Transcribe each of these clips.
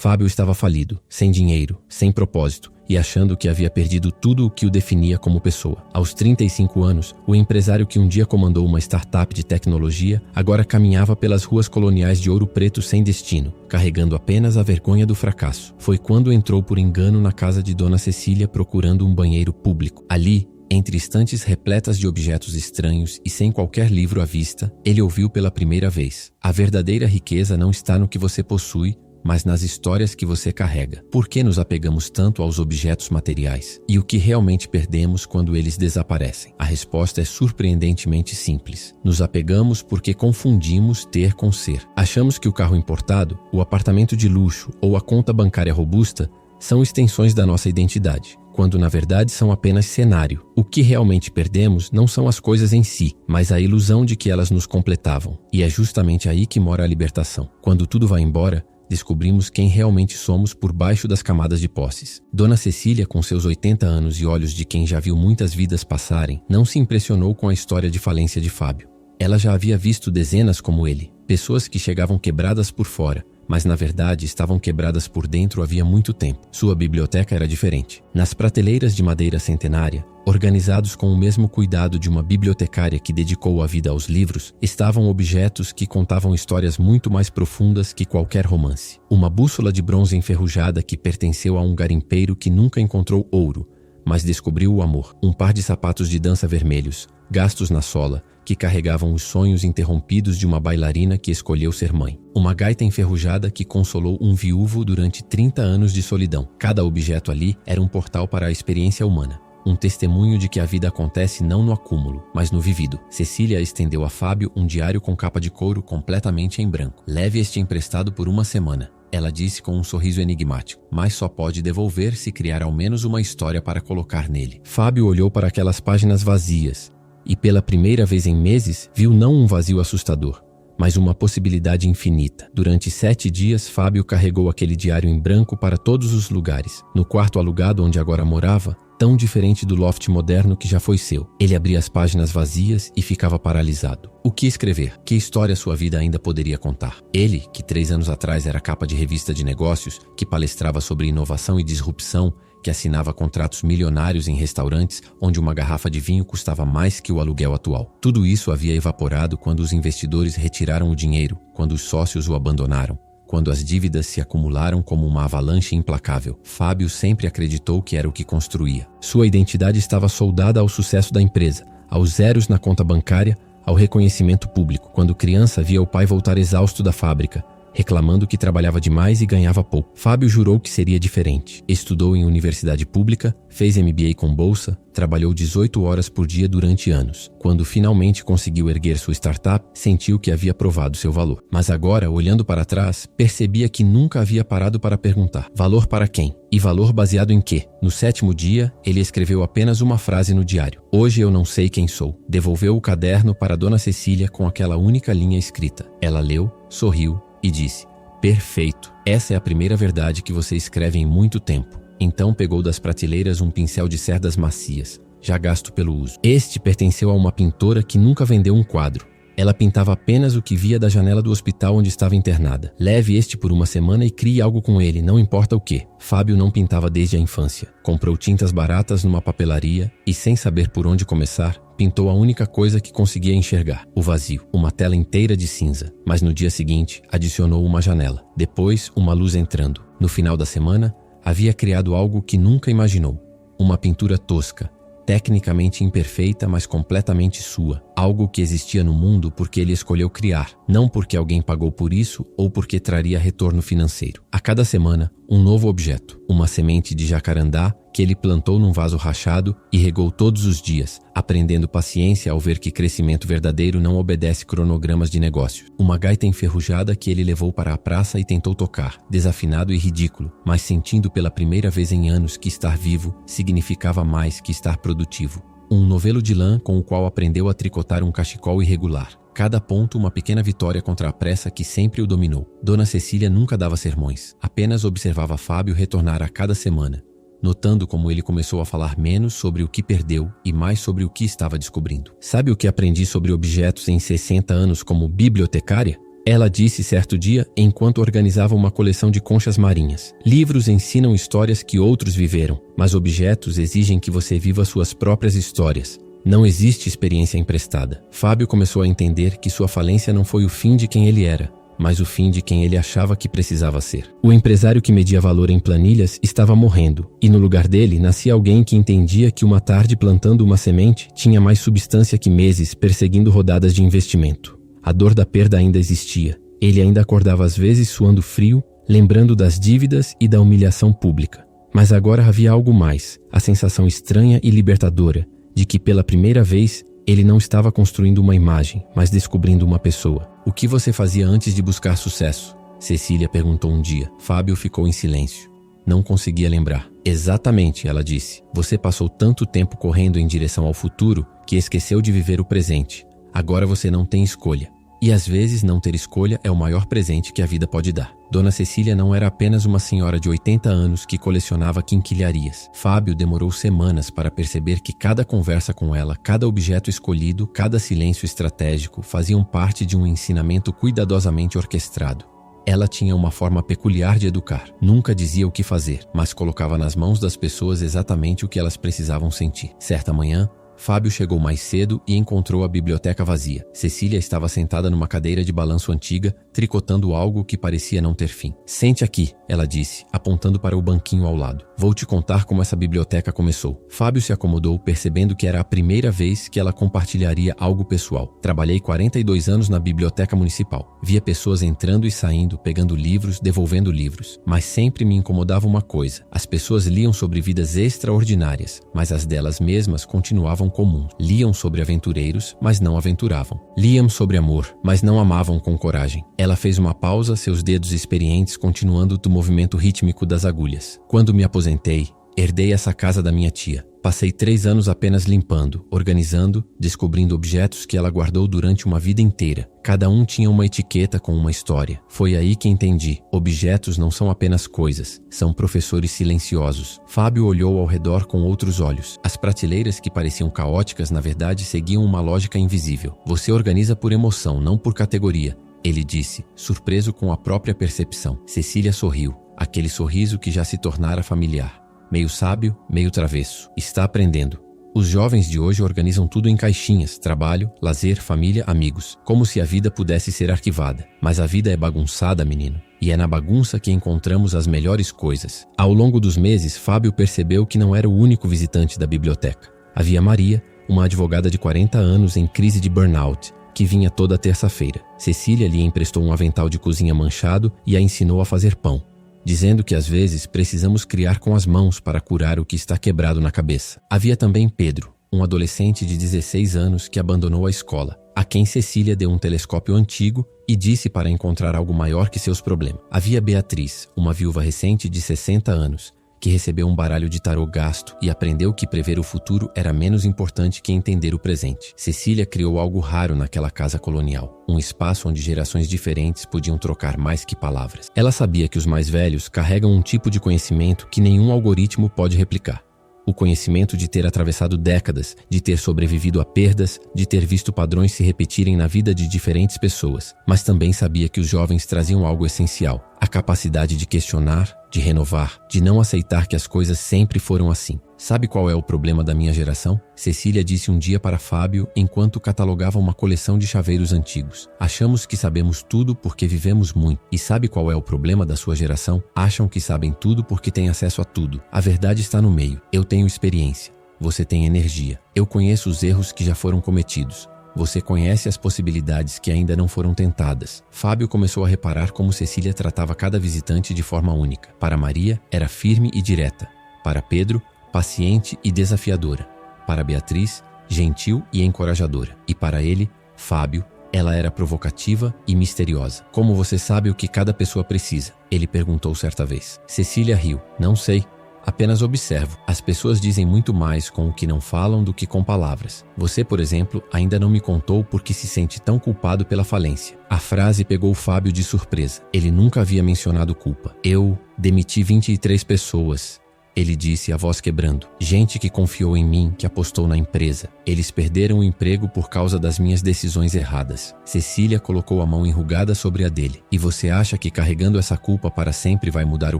Fábio estava falido, sem dinheiro, sem propósito e achando que havia perdido tudo o que o definia como pessoa. Aos 35 anos, o empresário que um dia comandou uma startup de tecnologia agora caminhava pelas ruas coloniais de Ouro Preto sem destino, carregando apenas a vergonha do fracasso. Foi quando entrou por engano na casa de Dona Cecília procurando um banheiro público. Ali, entre estantes repletas de objetos estranhos e sem qualquer livro à vista, ele ouviu pela primeira vez: a verdadeira riqueza não está no que você possui, mas nas histórias que você carrega. Por que nos apegamos tanto aos objetos materiais? E o que realmente perdemos quando eles desaparecem? A resposta é surpreendentemente simples. Nos apegamos porque confundimos ter com ser. Achamos que o carro importado, o apartamento de luxo ou a conta bancária robusta são extensões da nossa identidade, quando na verdade são apenas cenário. O que realmente perdemos não são as coisas em si, mas a ilusão de que elas nos completavam. E é justamente aí que mora a libertação. Quando tudo vai embora, descobrimos quem realmente somos por baixo das camadas de posses. Dona Cecília, com seus 80 anos e olhos de quem já viu muitas vidas passarem, não se impressionou com a história de falência de Fábio. Ela já havia visto dezenas como ele, pessoas que chegavam quebradas por fora, mas na verdade estavam quebradas por dentro havia muito tempo. Sua biblioteca era diferente. Nas prateleiras de madeira centenária, organizados com o mesmo cuidado de uma bibliotecária que dedicou a vida aos livros, estavam objetos que contavam histórias muito mais profundas que qualquer romance. Uma bússola de bronze enferrujada que pertenceu a um garimpeiro que nunca encontrou ouro, mas descobriu o amor. Um par de sapatos de dança vermelhos, gastos na sola, que carregavam os sonhos interrompidos de uma bailarina que escolheu ser mãe. Uma gaita enferrujada que consolou um viúvo durante 30 anos de solidão. Cada objeto ali era um portal para a experiência humana. Um testemunho de que a vida acontece não no acúmulo, mas no vivido. Cecília estendeu a Fábio um diário com capa de couro completamente em branco. Leve este emprestado por uma semana, ela disse com um sorriso enigmático, mas só pode devolver se criar ao menos uma história para colocar nele. Fábio olhou para aquelas páginas vazias e pela primeira vez em meses viu não um vazio assustador, mas uma possibilidade infinita. Durante 7 dias, Fábio carregou aquele diário em branco para todos os lugares. No quarto alugado onde agora morava, tão diferente do loft moderno que já foi seu. Ele abria as páginas vazias e ficava paralisado. O que escrever? Que história sua vida ainda poderia contar? Ele, que 3 anos atrás era capa de revista de negócios, que palestrava sobre inovação e disrupção, que assinava contratos milionários em restaurantes onde uma garrafa de vinho custava mais que o aluguel atual. Tudo isso havia evaporado quando os investidores retiraram o dinheiro, quando os sócios o abandonaram, quando as dívidas se acumularam como uma avalanche implacável. Fábio sempre acreditou que era o que construía. Sua identidade estava soldada ao sucesso da empresa, aos zeros na conta bancária, ao reconhecimento público. Quando criança, via o pai voltar exausto da fábrica, reclamando que trabalhava demais e ganhava pouco. Fábio jurou que seria diferente. Estudou em universidade pública, fez MBA com bolsa, trabalhou 18 horas por dia durante anos. Quando finalmente conseguiu erguer sua startup, sentiu que havia provado seu valor. Mas agora, olhando para trás, percebia que nunca havia parado para perguntar: valor para quem? E valor baseado em quê? No 7º dia, ele escreveu apenas uma frase no diário: hoje eu não sei quem sou. Devolveu o caderno para Dona Cecília com aquela única linha escrita. Ela leu, sorriu e disse: perfeito, essa é a primeira verdade que você escreve em muito tempo. Então pegou das prateleiras um pincel de cerdas macias, já gasto pelo uso. Este pertenceu a uma pintora que nunca vendeu um quadro. Ela pintava apenas o que via da janela do hospital onde estava internada. Leve este por uma semana e crie algo com ele, não importa o que. Fábio não pintava desde a infância. Comprou tintas baratas numa papelaria e, sem saber por onde começar, pintou a única coisa que conseguia enxergar: o vazio, uma tela inteira de cinza. Mas no dia seguinte, adicionou uma janela. Depois, uma luz entrando. No final da semana, havia criado algo que nunca imaginou: uma pintura tosca, tecnicamente imperfeita, mas completamente sua. Algo que existia no mundo porque ele escolheu criar, não porque alguém pagou por isso ou porque traria retorno financeiro. A cada semana, um novo objeto, uma semente de jacarandá que ele plantou num vaso rachado e regou todos os dias, aprendendo paciência ao ver que crescimento verdadeiro não obedece cronogramas de negócios. Uma gaita enferrujada que ele levou para a praça e tentou tocar, desafinado e ridículo, mas sentindo pela primeira vez em anos que estar vivo significava mais que estar produtivo. Um novelo de lã com o qual aprendeu a tricotar um cachecol irregular. Cada ponto uma pequena vitória contra a pressa que sempre o dominou. Dona Cecília nunca dava sermões, apenas observava Fábio retornar a cada semana, notando como ele começou a falar menos sobre o que perdeu e mais sobre o que estava descobrindo. Sabe o que aprendi sobre objetos em 60 anos como bibliotecária? Ela disse certo dia enquanto organizava uma coleção de conchas marinhas. Livros ensinam histórias que outros viveram, mas objetos exigem que você viva suas próprias histórias. Não existe experiência emprestada. Fábio começou a entender que sua falência não foi o fim de quem ele era, mas o fim de quem ele achava que precisava ser. O empresário que media valor em planilhas estava morrendo, e no lugar dele nascia alguém que entendia que uma tarde plantando uma semente tinha mais substância que meses perseguindo rodadas de investimento. A dor da perda ainda existia. Ele ainda acordava às vezes suando frio, lembrando das dívidas e da humilhação pública. Mas agora havia algo mais, a sensação estranha e libertadora de que pela primeira vez ele não estava construindo uma imagem, mas descobrindo uma pessoa. O que você fazia antes de buscar sucesso? Cecília perguntou um dia. Fábio ficou em silêncio. Não conseguia lembrar. Exatamente, ela disse. Você passou tanto tempo correndo em direção ao futuro que esqueceu de viver o presente. Agora você não tem escolha. E às vezes não ter escolha é o maior presente que a vida pode dar. Dona Cecília não era apenas uma senhora de 80 anos que colecionava quinquilharias. Fábio demorou semanas para perceber que cada conversa com ela, cada objeto escolhido, cada silêncio estratégico faziam parte de um ensinamento cuidadosamente orquestrado. Ela tinha uma forma peculiar de educar. Nunca dizia o que fazer, mas colocava nas mãos das pessoas exatamente o que elas precisavam sentir. Certa manhã, Fábio chegou mais cedo e encontrou a biblioteca vazia. Cecília estava sentada numa cadeira de balanço antiga, tricotando algo que parecia não ter fim. Sente aqui, ela disse, apontando para o banquinho ao lado. Vou te contar como essa biblioteca começou. Fábio se acomodou, percebendo que era a primeira vez que ela compartilharia algo pessoal. Trabalhei 42 anos na biblioteca municipal. Via pessoas entrando e saindo, pegando livros, devolvendo livros. Mas sempre me incomodava uma coisa. As pessoas liam sobre vidas extraordinárias, mas as delas mesmas continuavam comuns. Liam sobre aventureiros, mas não aventuravam. Liam sobre amor, mas não amavam com coragem. Ela fez uma pausa, seus dedos experientes continuando do movimento rítmico das agulhas. Quando me aposentei, herdei essa casa da minha tia. Passei 3 anos apenas limpando, organizando, descobrindo objetos que ela guardou durante uma vida inteira. Cada um tinha uma etiqueta com uma história. Foi aí que entendi. Objetos não são apenas coisas, são professores silenciosos. Fábio olhou ao redor com outros olhos. As prateleiras que pareciam caóticas, na verdade, seguiam uma lógica invisível. Você organiza por emoção, não por categoria, ele disse, surpreso com a própria percepção. Cecília sorriu, aquele sorriso que já se tornara familiar. Meio sábio, meio travesso. Está aprendendo. Os jovens de hoje organizam tudo em caixinhas, trabalho, lazer, família, amigos, como se a vida pudesse ser arquivada. Mas a vida é bagunçada, menino. E é na bagunça que encontramos as melhores coisas. Ao longo dos meses, Fábio percebeu que não era o único visitante da biblioteca. Havia Maria, uma advogada de 40 anos em crise de burnout, que vinha toda terça-feira. Cecília lhe emprestou um avental de cozinha manchado e a ensinou a fazer pão, dizendo que às vezes precisamos criar com as mãos para curar o que está quebrado na cabeça. Havia também Pedro, um adolescente de 16 anos que abandonou a escola, a quem Cecília deu um telescópio antigo e disse para encontrar algo maior que seus problemas. Havia Beatriz, uma viúva recente de 60 anos, que recebeu um baralho de tarô gasto e aprendeu que prever o futuro era menos importante que entender o presente. Cecília criou algo raro naquela casa colonial, um espaço onde gerações diferentes podiam trocar mais que palavras. Ela sabia que os mais velhos carregam um tipo de conhecimento que nenhum algoritmo pode replicar. O conhecimento de ter atravessado décadas, de ter sobrevivido a perdas, de ter visto padrões se repetirem na vida de diferentes pessoas. Mas também sabia que os jovens traziam algo essencial: a capacidade de questionar, de renovar, de não aceitar que as coisas sempre foram assim. Sabe qual é o problema da minha geração? Cecília disse um dia para Fábio enquanto catalogava uma coleção de chaveiros antigos. Achamos que sabemos tudo porque vivemos muito. E sabe qual é o problema da sua geração? Acham que sabem tudo porque têm acesso a tudo. A verdade está no meio. Eu tenho experiência. Você tem energia. Eu conheço os erros que já foram cometidos. Você conhece as possibilidades que ainda não foram tentadas. Fábio começou a reparar como Cecília tratava cada visitante de forma única. Para Maria, era firme e direta. Para Pedro, paciente e desafiadora. Para Beatriz, gentil e encorajadora. E para ele, Fábio, ela era provocativa e misteriosa. Como você sabe o que cada pessoa precisa? Ele perguntou certa vez. Cecília riu. Não sei. Apenas observo. As pessoas dizem muito mais com o que não falam do que com palavras. Você, por exemplo, ainda não me contou por que se sente tão culpado pela falência. A frase pegou Fábio de surpresa. Ele nunca havia mencionado culpa. Eu demiti 23 pessoas. ele disse, a voz quebrando. Gente que confiou em mim, que apostou na empresa. Eles perderam o emprego por causa das minhas decisões erradas. Cecília colocou a mão enrugada sobre a dele. E você acha que carregando essa culpa para sempre vai mudar o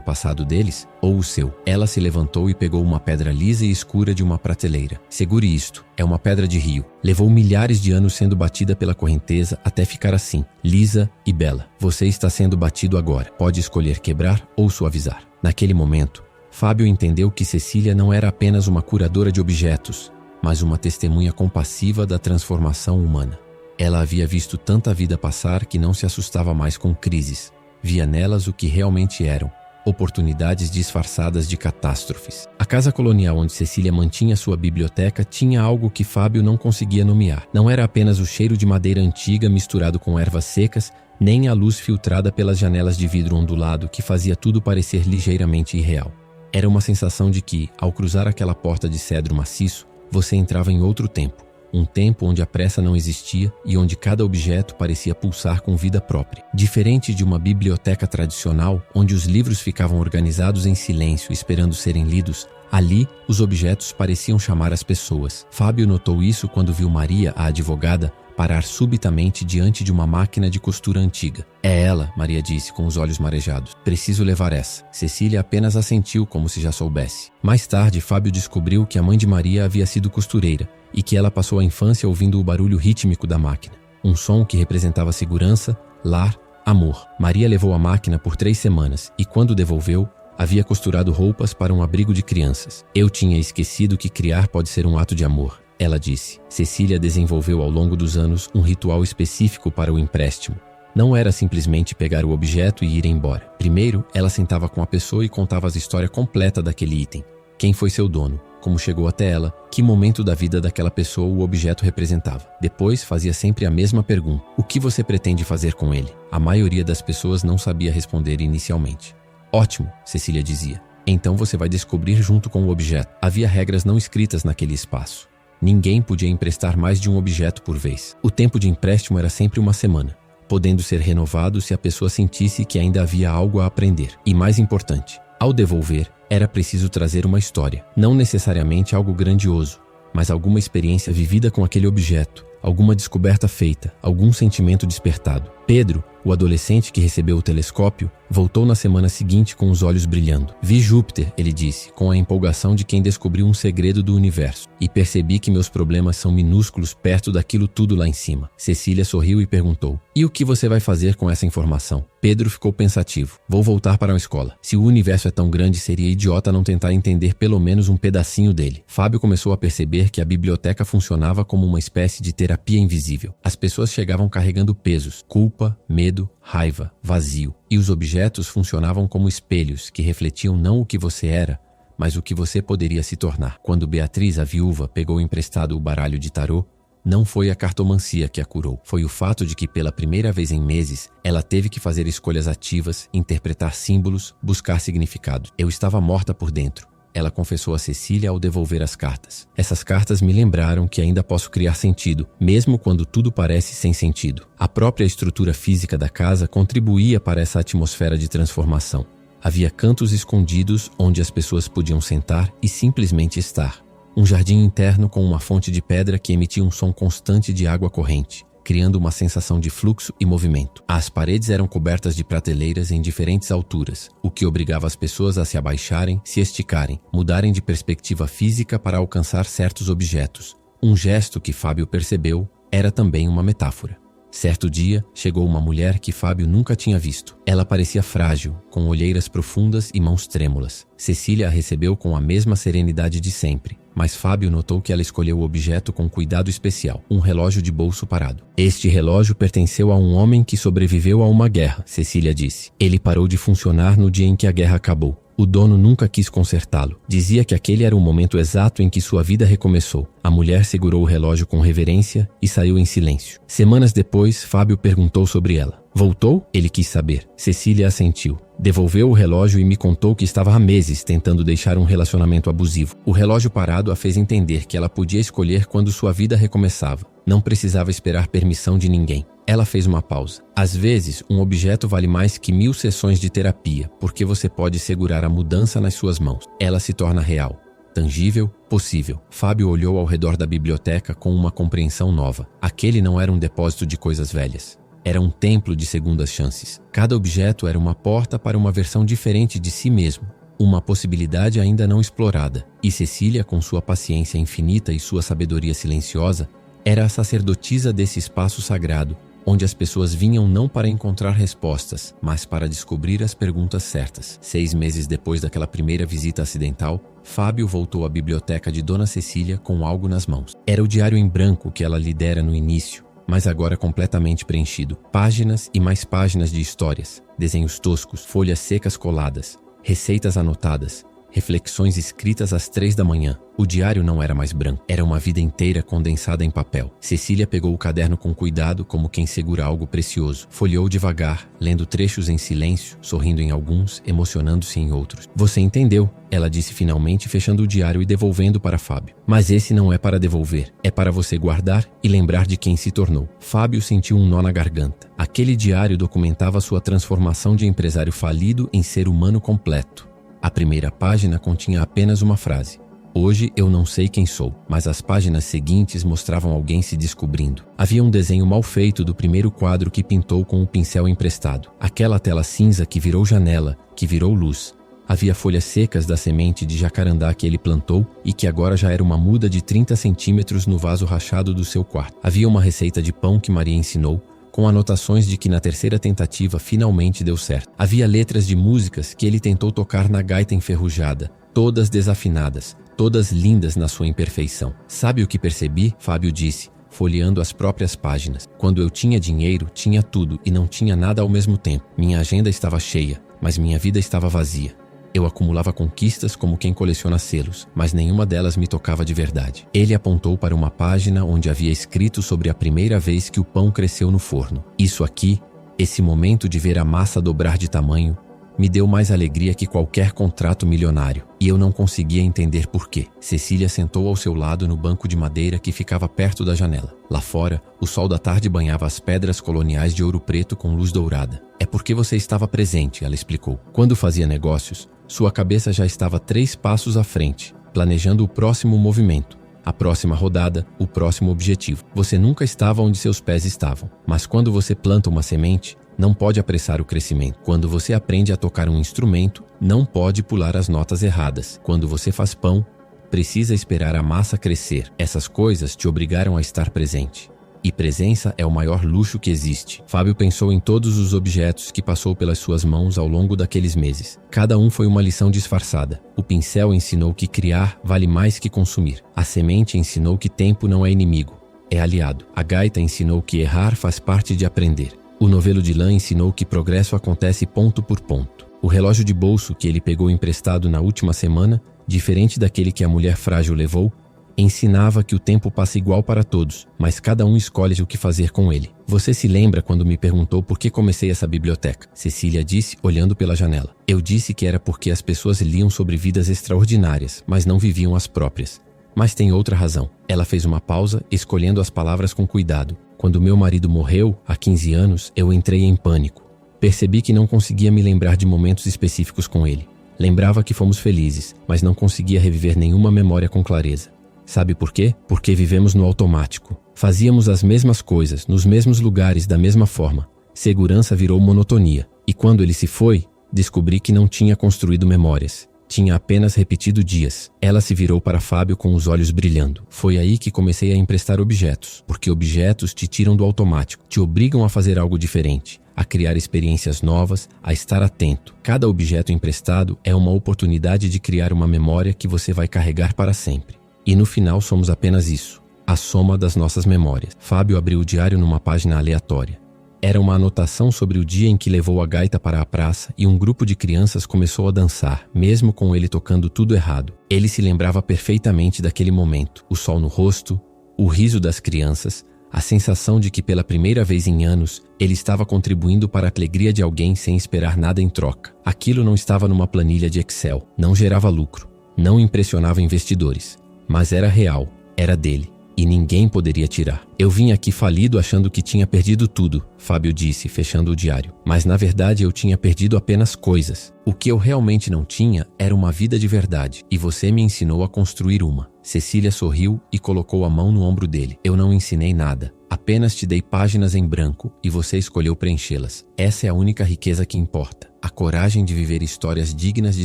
passado deles? Ou o seu? Ela se levantou e pegou uma pedra lisa e escura de uma prateleira. Segure isto. É uma pedra de rio. Levou milhares de anos sendo batida pela correnteza até ficar assim, lisa e bela. Você está sendo batido agora. Pode escolher quebrar ou suavizar. Naquele momento, Fábio entendeu que Cecília não era apenas uma curadora de objetos, mas uma testemunha compassiva da transformação humana. Ela havia visto tanta vida passar que não se assustava mais com crises. Via nelas o que realmente eram, oportunidades disfarçadas de catástrofes. A casa colonial onde Cecília mantinha sua biblioteca tinha algo que Fábio não conseguia nomear. Não era apenas o cheiro de madeira antiga misturado com ervas secas, nem a luz filtrada pelas janelas de vidro ondulado que fazia tudo parecer ligeiramente irreal. Era uma sensação de que, ao cruzar aquela porta de cedro maciço, você entrava em outro tempo. Um tempo onde a pressa não existia e onde cada objeto parecia pulsar com vida própria. Diferente de uma biblioteca tradicional, onde os livros ficavam organizados em silêncio, esperando serem lidos, ali, os objetos pareciam chamar as pessoas. Fábio notou isso quando viu Maria, a advogada, parar subitamente diante de uma máquina de costura antiga. É ela, Maria disse com os olhos marejados. Preciso levar essa. Cecília apenas assentiu como se já soubesse. Mais tarde, Fábio descobriu que a mãe de Maria havia sido costureira e que ela passou a infância ouvindo o barulho rítmico da máquina. Um som que representava segurança, lar, amor. Maria levou a máquina por 3 semanas e quando devolveu, havia costurado roupas para um abrigo de crianças. Eu tinha esquecido que criar pode ser um ato de amor. Ela disse. Cecília desenvolveu ao longo dos anos um ritual específico para o empréstimo. Não era simplesmente pegar o objeto e ir embora. Primeiro, ela sentava com a pessoa e contava a história completa daquele item. Quem foi seu dono? Como chegou até ela? Que momento da vida daquela pessoa o objeto representava? Depois, fazia sempre a mesma pergunta. O que você pretende fazer com ele? A maioria das pessoas não sabia responder inicialmente. Ótimo, Cecília dizia. Então você vai descobrir junto com o objeto. Havia regras não escritas naquele espaço. Ninguém podia emprestar mais de um objeto por vez. O tempo de empréstimo era sempre 1 semana, podendo ser renovado se a pessoa sentisse que ainda havia algo a aprender. E mais importante, ao devolver, era preciso trazer uma história. Não necessariamente algo grandioso, mas alguma experiência vivida com aquele objeto, alguma descoberta feita, algum sentimento despertado. Pedro, o adolescente que recebeu o telescópio, voltou na semana seguinte com os olhos brilhando. Vi Júpiter, ele disse, com a empolgação de quem descobriu um segredo do universo. E percebi que meus problemas são minúsculos perto daquilo tudo lá em cima. Cecília sorriu e perguntou, e o que você vai fazer com essa informação? Pedro ficou pensativo. Vou voltar para a escola. Se o universo é tão grande, seria idiota não tentar entender pelo menos um pedacinho dele. Fábio começou a perceber que a biblioteca funcionava como uma espécie de terapia invisível. As pessoas chegavam carregando pesos, culpa, medo, raiva, vazio. E os objetos funcionavam como espelhos que refletiam não o que você era, mas o que você poderia se tornar. Quando Beatriz, a viúva, pegou emprestado o baralho de tarô, não foi a cartomancia que a curou. Foi o fato de que, pela primeira vez em meses, ela teve que fazer escolhas ativas, interpretar símbolos, buscar significado. Eu estava morta por dentro. Ela confessou a Cecília ao devolver as cartas. Essas cartas me lembraram que ainda posso criar sentido, mesmo quando tudo parece sem sentido. A própria estrutura física da casa contribuía para essa atmosfera de transformação. Havia cantos escondidos onde as pessoas podiam sentar e simplesmente estar. Um jardim interno com uma fonte de pedra que emitia um som constante de água corrente, criando uma sensação de fluxo e movimento. As paredes eram cobertas de prateleiras em diferentes alturas, o que obrigava as pessoas a se abaixarem, se esticarem, mudarem de perspectiva física para alcançar certos objetos. Um gesto que Fábio percebeu era também uma metáfora. Certo dia, chegou uma mulher que Fábio nunca tinha visto. Ela parecia frágil, com olheiras profundas e mãos trêmulas. Cecília a recebeu com a mesma serenidade de sempre, mas Fábio notou que ela escolheu o objeto com cuidado especial, um relógio de bolso parado. Este relógio pertenceu a um homem que sobreviveu a uma guerra, Cecília disse. Ele parou de funcionar no dia em que a guerra acabou. O dono nunca quis consertá-lo. Dizia que aquele era o momento exato em que sua vida recomeçou. A mulher segurou o relógio com reverência e saiu em silêncio. Semanas depois, Fábio perguntou sobre ela. Voltou? Ele quis saber. Cecília assentiu. Devolveu o relógio e me contou que estava há meses tentando deixar um relacionamento abusivo. O relógio parado a fez entender que ela podia escolher quando sua vida recomeçava. Não precisava esperar permissão de ninguém. Ela fez uma pausa. Às vezes, um objeto vale mais que 1000 sessões de terapia, porque você pode segurar a mudança nas suas mãos. Ela se torna real. Tangível, possível. Fábio olhou ao redor da biblioteca com uma compreensão nova. Aquele não era um depósito de coisas velhas. Era um templo de segundas chances. Cada objeto era uma porta para uma versão diferente de si mesmo. Uma possibilidade ainda não explorada. E Cecília, com sua paciência infinita e sua sabedoria silenciosa, era a sacerdotisa desse espaço sagrado, onde as pessoas vinham não para encontrar respostas, mas para descobrir as perguntas certas. 6 meses depois daquela primeira visita acidental, Fábio voltou à biblioteca de Dona Cecília com algo nas mãos. Era o diário em branco que ela lhe dera no início, mas agora completamente preenchido. Páginas e mais páginas de histórias, desenhos toscos, folhas secas coladas, receitas anotadas, reflexões escritas às 3 da manhã. O diário não era mais branco, era uma vida inteira condensada em papel. Cecília pegou o caderno com cuidado, como quem segura algo precioso. Folheou devagar, lendo trechos em silêncio, sorrindo em alguns, emocionando-se em outros. Você entendeu, ela disse finalmente, fechando o diário e devolvendo para Fábio. Mas esse não é para devolver, é para você guardar e lembrar de quem se tornou. Fábio sentiu um nó na garganta. Aquele diário documentava sua transformação de empresário falido em ser humano completo. A primeira página continha apenas uma frase. Hoje eu não sei quem sou, mas as páginas seguintes mostravam alguém se descobrindo. Havia um desenho mal feito do primeiro quadro que pintou com o pincel emprestado. Aquela tela cinza que virou janela, que virou luz. Havia folhas secas da semente de jacarandá que ele plantou e que agora já era uma muda de 30 centímetros no vaso rachado do seu quarto. Havia uma receita de pão que Maria ensinou, com anotações de que na terceira tentativa finalmente deu certo. Havia letras de músicas que ele tentou tocar na gaita enferrujada, todas desafinadas, todas lindas na sua imperfeição. Sabe o que percebi? Fábio disse, folheando as próprias páginas. Quando eu tinha dinheiro, tinha tudo e não tinha nada ao mesmo tempo. Minha agenda estava cheia, mas minha vida estava vazia. Eu acumulava conquistas como quem coleciona selos, mas nenhuma delas me tocava de verdade. Ele apontou para uma página onde havia escrito sobre a primeira vez que o pão cresceu no forno. Isso aqui, esse momento de ver a massa dobrar de tamanho, me deu mais alegria que qualquer contrato milionário. E eu não conseguia entender por quê. Cecília sentou ao seu lado no banco de madeira que ficava perto da janela. Lá fora, o sol da tarde banhava as pedras coloniais de ouro preto com luz dourada. É porque você estava presente, ela explicou. Quando fazia negócios, sua cabeça já estava 3 passos à frente, planejando o próximo movimento, a próxima rodada, o próximo objetivo. Você nunca estava onde seus pés estavam, mas quando você planta uma semente, não pode apressar o crescimento. Quando você aprende a tocar um instrumento, não pode pular as notas erradas. Quando você faz pão, precisa esperar a massa crescer. Essas coisas te obrigaram a estar presente. E presença é o maior luxo que existe. Fábio pensou em todos os objetos que passou pelas suas mãos ao longo daqueles meses. Cada um foi uma lição disfarçada. O pincel ensinou que criar vale mais que consumir. A semente ensinou que tempo não é inimigo, é aliado. A gaita ensinou que errar faz parte de aprender. O novelo de lã ensinou que progresso acontece ponto por ponto. O relógio de bolso que ele pegou emprestado na última semana, diferente daquele que a mulher frágil levou, ensinava que o tempo passa igual para todos, mas cada um escolhe o que fazer com ele. Você se lembra quando me perguntou por que comecei essa biblioteca? Cecília disse, olhando pela janela. Eu disse que era porque as pessoas liam sobre vidas extraordinárias, mas não viviam as próprias. Mas tem outra razão. Ela fez uma pausa, escolhendo as palavras com cuidado. Quando meu marido morreu, há 15 anos, eu entrei em pânico. Percebi que não conseguia me lembrar de momentos específicos com ele. Lembrava que fomos felizes, mas não conseguia reviver nenhuma memória com clareza. Sabe por quê? Porque vivemos no automático. Fazíamos as mesmas coisas, nos mesmos lugares, da mesma forma. Segurança virou monotonia. E quando ele se foi, descobri que não tinha construído memórias. Tinha apenas repetido dias. Ela se virou para Fábio com os olhos brilhando. Foi aí que comecei a emprestar objetos. Porque objetos te tiram do automático, te obrigam a fazer algo diferente, a criar experiências novas, a estar atento. Cada objeto emprestado é uma oportunidade de criar uma memória que você vai carregar para sempre. E no final somos apenas isso, a soma das nossas memórias. Fábio abriu o diário numa página aleatória. Era uma anotação sobre o dia em que levou a gaita para a praça e um grupo de crianças começou a dançar, mesmo com ele tocando tudo errado. Ele se lembrava perfeitamente daquele momento, o sol no rosto, o riso das crianças, a sensação de que pela primeira vez em anos ele estava contribuindo para a alegria de alguém sem esperar nada em troca. Aquilo não estava numa planilha de Excel, não gerava lucro, não impressionava investidores, mas era real, era dele. E ninguém poderia tirar. Eu vim aqui falido achando que tinha perdido tudo, Fábio disse, fechando o diário. Mas na verdade eu tinha perdido apenas coisas. O que eu realmente não tinha era uma vida de verdade. E você me ensinou a construir uma. Cecília sorriu e colocou a mão no ombro dele. Eu não ensinei nada. Apenas te dei páginas em branco e você escolheu preenchê-las. Essa é a única riqueza que importa. A coragem de viver histórias dignas de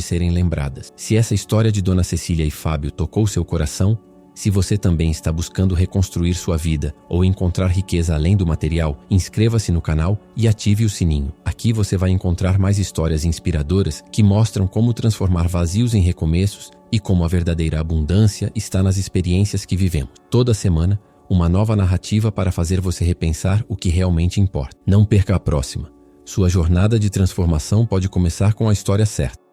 serem lembradas. Se essa história de Dona Cecília e Fábio tocou seu coração, se você também está buscando reconstruir sua vida ou encontrar riqueza além do material, inscreva-se no canal e ative o sininho. Aqui você vai encontrar mais histórias inspiradoras que mostram como transformar vazios em recomeços e como a verdadeira abundância está nas experiências que vivemos. Toda semana, uma nova narrativa para fazer você repensar o que realmente importa. Não perca a próxima. Sua jornada de transformação pode começar com a história certa.